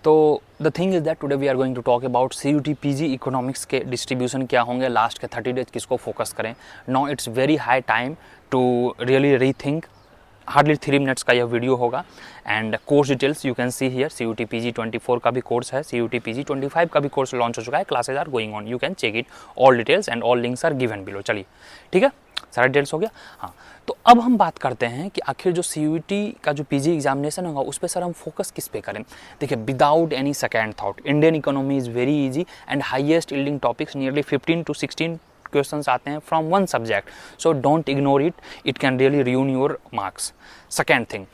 तो the thing is that today we are going to talk about CUT PG economics के distribution क्या होंगे, last के 30 days किसको फोकस करें. Now it's very high time to really rethink. Hardly 3 minutes का यह video होगा. And course details you can see here. CUT PG 24 का भी कोर्स है, CUT PG 25 का भी कोर्स लॉन्च हो चुका है. Classes are going on, you can check it. All details and all links are given below. चलिए ठीक है, सारा डिटेल्स हो गया. हाँ, तो अब हम बात करते हैं कि आखिर जो CUT का जो PG एग्जामिनेशन होगा उस पर सर हम फोकस किस पे करें. देखिए, without any second thought, Indian economy is very easy and highest yielding topics, nearly 15 to 16 questions आते हैं from one subject. So don't ignore it, it can really ruin your marks. Second thing,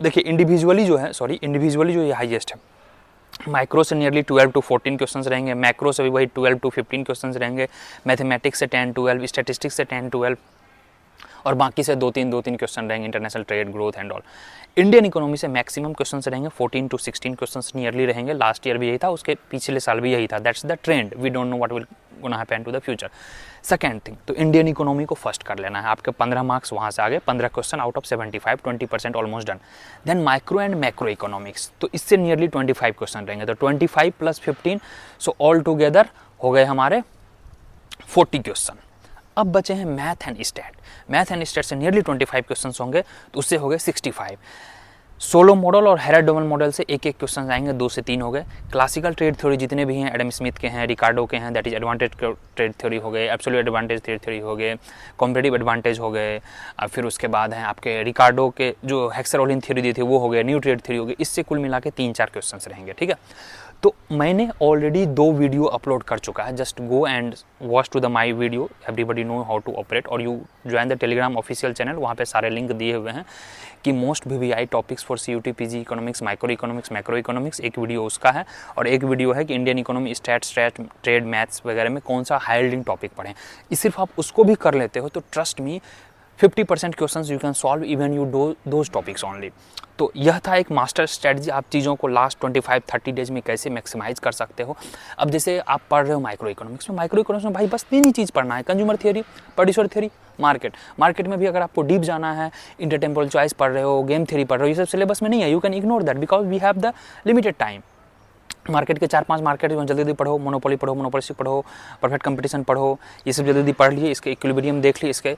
देखिए individually जो ये highest है. Micro से nearly 12 to 14 questions रहेंगे, macro से भी वही 12 to 15 क्वेश्चंस रहेंगे, मैथमेटिक्स से 10-12, स्टैटिस्टिक्स से 10-12 और बाकी से 2-3 क्वेश्चन रहेंगे, international trade, growth and all. Indian economy से मैक्सिमम क्वेश्चंस रहेंगे, 14 to 16 क्वेश्चंस नियरली रहेंगे. लास्ट ईयर भी यही था, उसके पिछले साल भी यही था. That's the trend, we don't know what will gonna happen to the future. Second thing, तो इंडियन इकोनॉमी को फर्स्ट कर लेना है. आपके 15 मार्क्स वहाँ से आ गए, 15 question out of 75, 20% almost done. Then micro and macro economics, तो इससे नियरली 25 क्वेश्चन रहेंगे. तो 25 + 15, सो ऑल टुगेदर हो गए हमारे 40 क्वेश्चन. अब बचे हैं math and stat. Math and stat से नियरली 25 क्वेश्चंस होंगे, तो उससे हो गए 65. सोलो मॉडल और हेरेड डबल मॉडल से एक क्वेश्चन आएंगे, 2 से 3 हो गए. क्लासिकल ट्रेड थ्योरी जितने भी हैं, एडम स्मिथ के हैं, रिकार्डो के हैं, that is advantage trade theory हो गए, एब्सोल्यूट एडवांटेज ट्रेड थ्योरी हो गए, कॉम्पिटिटिव एडवांटेज हो गए. फिर उसके बाद हैं आपके रिकार्डो के जो हेक्सरोलिन थ्योरी दी थी वो हो गए, न्यू ट्रेड थ्योरी हो गई. इससे कुल मिला के 3-4 क्वेश्चन रहेंगे. ठीक है, तो मैंने ऑलरेडी 2 वीडियो अपलोड कर चुका है. Just go and watch to the my video, everybody know how to operate, और you join the telegram official channel. वहाँ पे सारे लिंक दिए हुए हैं कि most VVI topics for CUT PG economics, micro economics, macro economics. एक video उसका है और एक वीडियो है कि Indian economy, stat, trade, maths वगैरह में कौन सा हाई यील्डिंग टॉपिक पढ़ें. सिर्फ आप उसको भी कर लेते हो तो trust me 50% questions you can solve even you do those topics only. तो यह था एक मास्टर स्ट्रेटजी, आप चीज़ों को लास्ट 25-30 डेज में कैसे मैक्सिमाइज कर सकते हो. अब जैसे आप पढ़ रहे हो माइक्रो इकोनॉमिक्स में भाई बस 3 ही चीज़ पढ़ना है: consumer theory, producer theory, market में भी अगर आपको डीप जाना है, इंटरटेम्पोरल चॉइस पढ़ रहे हो, गेम थ्योरी पढ़ रहे हो, ये सब सिलेबस में नहीं है. You can ignore that because we have the limited time. Market के 4-5 मार्केट जो जल्दी जल्दी पढ़ो, मोनोपोली पढ़ो, मोनोपोलिस्टिक पढ़ो, परफेक्ट कंपटीशन पढ़ो, ये सब जल्दी जल्दी पढ़ लिए. इसके इक्विलिब्रियम देख लिए, इसके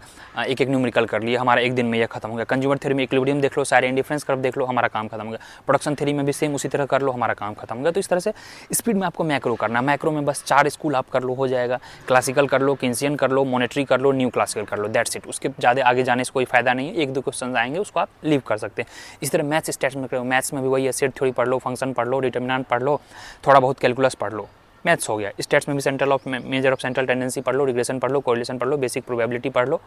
एक न्यूमेरिकल कर लिए, हमारा एक दिन में यह खत्म हो गया. कंज्यूमर थ्योरी में इक्विलिब्रियम देख लो, सारे इंडिफरेंस कर्व देख लो, हमारा काम खत्म हो गया. प्रोडक्शन थ्योरी में भी सेम उसी तरह कर लो, हमारा काम खत्म हो गया. तो इस तरह से स्पीड में आपको मैक्रो करना. मैक्रो में बस 4 स्कूल आप कर लो, हो जाएगा. क्लासिकल कर लो, किन्सियन कर लो, मॉनेटरी कर लो, न्यू क्लासिकल कर लो, दैट्स इट. उसके ज़्यादा आगे जाने से कोई फायदा नहीं है. 1-2 क्वेश्चन आएंगे, उसको आप लीव कर सकते हैं. इस तरह मैथ्स स्टैट्स में करो. मैथ्स में भी वही है, सेट थ्योरी पढ़ लो, फंक्शन पढ़ लो, डिटर्मिनेंट पढ़ लो, थोड़ा बहुत कैलकुलस पढ़ लो, मैथ्स हो गया. स्टैट्स में भी मेजर ऑफ सेंट्रल टेंडेंसी पढ़ लो, रिग्रेशन पढ़ लो, कोरिलेशन पढ़ लो, बेसिक प्रोबेबिलिटी पढ़ लो,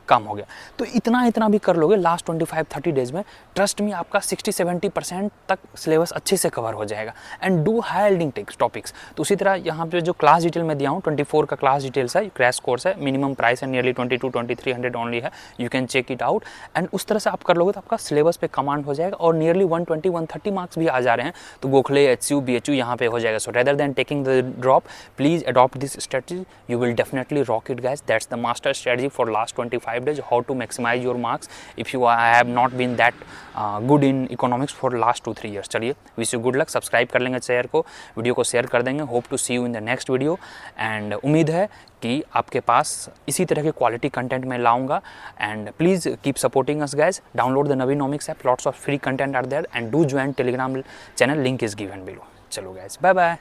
काम हो गया. तो इतना भी कर लोगे लास्ट 25-30 डेज में, ट्रस्ट में आपका 60-70% तक सिलेबस अच्छे से कवर हो जाएगा. And do high yielding topics. तो उसी तरह यहाँ पे जो क्लास डिटेल में दिया हूँ, 24 का क्लास डिटेल्स है, क्रैश कोर्स है, मिनिमम प्राइस है नियरली 22-2300 ओनली है. You can check it out. And उस तरह से आप कर लोगे तो आपका सिलेबस पे कमांड हो जाएगा. और नियरली 120-130 मार्क्स भी आ जा रहे हैं. तो गोखले, HCU, BHU यहाँ पे हो जाएगा. सो rather than taking the drop, please adopt this strategy. You will definitely rock it guys. That's the master strategy for last 25 days, how to maximize your marks if you have not been that good in economics for last 2-3 years. चलिए, wish you good luck. Subscribe कर लेंगे channel को, video को share कर देंगे. Hope to see you in the next video. And उम्मीद है कि आपके पास इसी तरह के क्वालिटी कंटेंट मैं लाऊंगा. And please keep supporting us guys. Download the Navinomics app, lots of free content are there. And do join telegram channel, link is given below. चलो गाइज, बाय बाय.